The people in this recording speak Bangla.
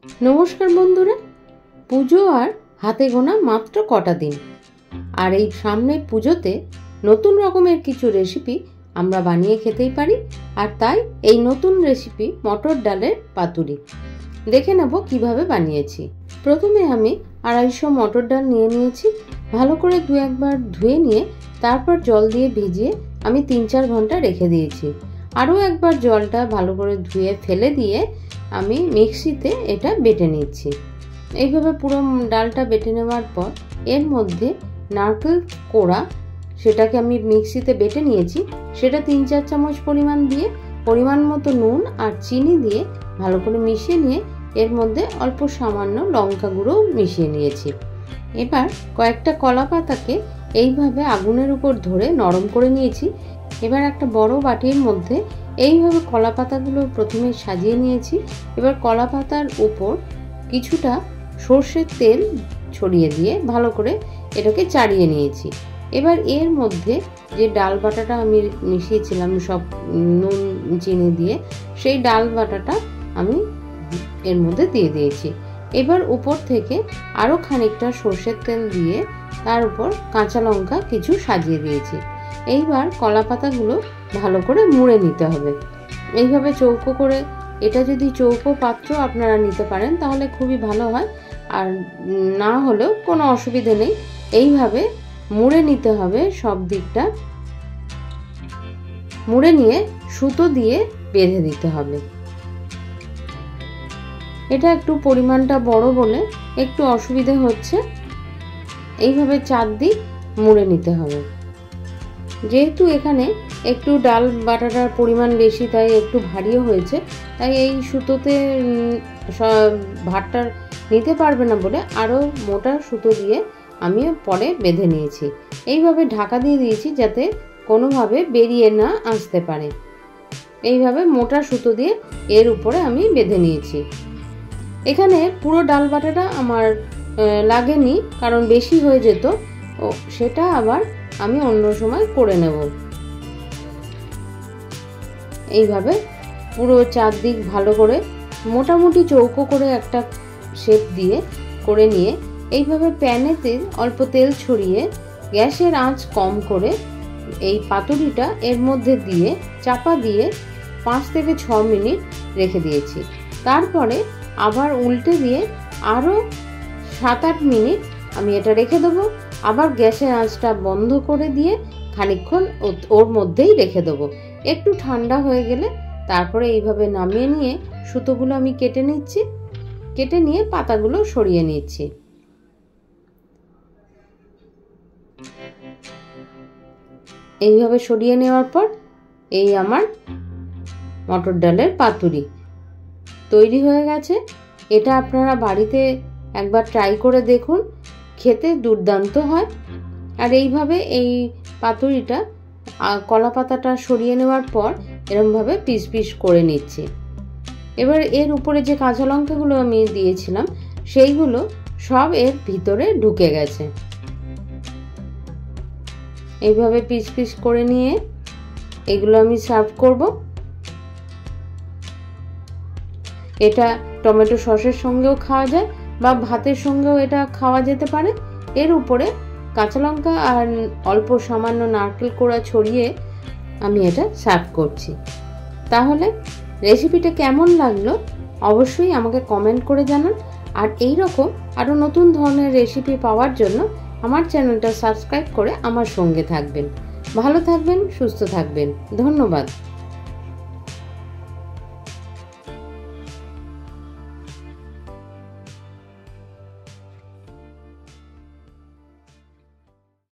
नमस्कार बंधुरा, पुजो और हाथे गोना मात्र कटा दिन और এই সামনের পুজোতে নতুন রকমের কিছু রেসিপি আমরা বানিয়ে খেতেই পারি। আর তাই এই নতুন রেসিপি মটর ডালের পাতুরি দেখে নেব কিভাবে বানিয়েছি। প্রথমে আমি 250 মটর ডাল নিয়ে নিয়েছি। ভালো করে দু একবার ধুয়ে নিয়ে তারপর জল দিয়ে ভিজিয়ে আমি 3-4 ঘন্টা রেখে দিয়েছি। আরও একবার জলটা ভালো করে ধুয়ে ফেলে দিয়ে আমি মিক্সিতে এটা বেটে নিচ্ছি। এইভাবে পুরো ডালটা বেটে নেওয়ার পর এর মধ্যে নারকেল কোড়া, সেটাকে আমি মিক্সিতে বেটে নিয়েছি, সেটা 3-4 চামচ পরিমাণ দিয়ে পরিমাণ মতো নুন আর চিনি দিয়ে ভালো করে মিশিয়ে নিয়ে এর মধ্যে অল্প সামান্য লঙ্কা গুঁড়ো মিশিয়ে নিয়েছি। এবার কয়েকটা কলা পাতাকে এইভাবে আগুনের উপর ধরে নরম করে নিয়েছি। এবার একটা বড় বাটির মধ্যে এইভাবে কলা পাতাগুলো প্রথমে সাজিয়ে নিয়েছি। এবার কলা পাতার উপর কিছুটা সর্ষের তেল ছড়িয়ে দিয়ে ভালো করে এটাকে চাড়িয়ে নিয়েছি। এবার এর মধ্যে যে ডাল বাটাটা আমি মিশিয়েছিলাম সব নুন চিনি দিয়ে, সেই ডাল বাটাটা আমি এর মধ্যে দিয়ে দিয়েছি। এবার উপর থেকে আরও খানিকটা সর্ষের তেল দিয়ে তার উপর কাঁচা লঙ্কা কিছু সাজিয়ে দিয়েছি। এইবার কলা পাতাগুলো ভালো করে মুড়ে নিতে হবে। এইভাবে চৌকো করে, এটা যদি চৌকো পাত্র আপনারা নিতে পারেন তাহলে খুবই ভালো হয়, আর না হলেও কোনো অসুবিধে নেই। এইভাবে মুড়ে নিতে হবে সব দিকটা। মুড়ে নিয়ে সুতো দিয়ে বেঁধে দিতে হবে। এটা একটু পরিমাণটা বড় বলে একটু অসুবিধে হচ্ছে। এইভাবে চারদিক মুড়ে নিতে হবে। যেহেতু এখানে একটু ডাল বাটাটার পরিমাণ বেশি তাই একটু ভারীও হয়েছে, তাই এই সুতোতে ভাতটা নিতে পারবে না বলে আরও মোটা সুতো দিয়ে আমি পরে বেঁধে নিয়েছি। এইভাবে ঢাকা দিয়ে দিয়েছি যাতে কোনোভাবে বেরিয়ে না আসতে পারে। এইভাবে মোটা সুতো দিয়ে এর উপরে আমি বেঁধে নিয়েছি। এখানে পুরো ডাল বাটাটা আমার লাগেনি, কারণ বেশি হয়ে যেত, সেটা আবার আমি অন্য সময় করে নেব। এইভাবে পুরো চারদিক ভালো করে মোটামুটি চৌকো করে একটা শেপ দিয়ে করে নিয়ে এইভাবে প্যানেতে অল্প তেল ছড়িয়ে গ্যাসের আঁচ কম করে এই পাতুরিটা এর মধ্যে দিয়ে চাপা দিয়ে 5 থেকে 6 মিনিট রেখে দিয়েছি। তারপরে আবার উল্টে দিয়ে আরও 7-8 মিনিট আমি এটা রেখে দেবো। আবার গ্যাসের আঁচটা বন্ধ করে দিয়ে খানিকক্ষণ ওর মধ্যেই রেখে দেবো। একটু ঠান্ডা হয়ে গেলে তারপরে এইভাবে নামিয়ে নিয়ে সুতোগুলো আমি কেটে নিচ্ছি। কেটে নিয়ে পাতাগুলো সরিয়ে নিচ্ছি। এইভাবে সরিয়ে নেওয়ার পর এই আমার মটর ডালের পাতুরি তৈরি হয়ে গেছে। এটা আপনারা বাড়িতে একবার ট্রাই করে দেখুন, খেতে দুর্দান্ত হয়। আর এইভাবে এই পাতুরিটা কলা পাতাটা সরিয়ে নেওয়ার পর এরকমভাবে পিস পিস করে নিচ্ছি। এবার এর উপরে যে কাঁচা লঙ্কাগুলো আমি দিয়েছিলাম সেইগুলো সব এর ভিতরে ঢুকে গেছে। এইভাবে পিস পিস করে নিয়ে এগুলো আমি সার্ভ করব। এটা টমেটো সসের সঙ্গেও খাওয়া যায় বা ভাতের সঙ্গেও এটা খাওয়া যেতে পারে। এর উপরে কাঁচা লঙ্কা আর অল্প সামান্য নারকেল কোড়া ছড়িয়ে আমি এটা সার্ভ করছি। তাহলে রেসিপিটা কেমন লাগলো অবশ্যই আমাকে কমেন্ট করে জানান। আর এই রকম আরও নতুন ধরনের রেসিপি পাওয়ার জন্য আমার চ্যানেলটা সাবস্ক্রাইব করে আমার সঙ্গে থাকবেন। ভালো থাকবেন, সুস্থ থাকবেন। ধন্যবাদ।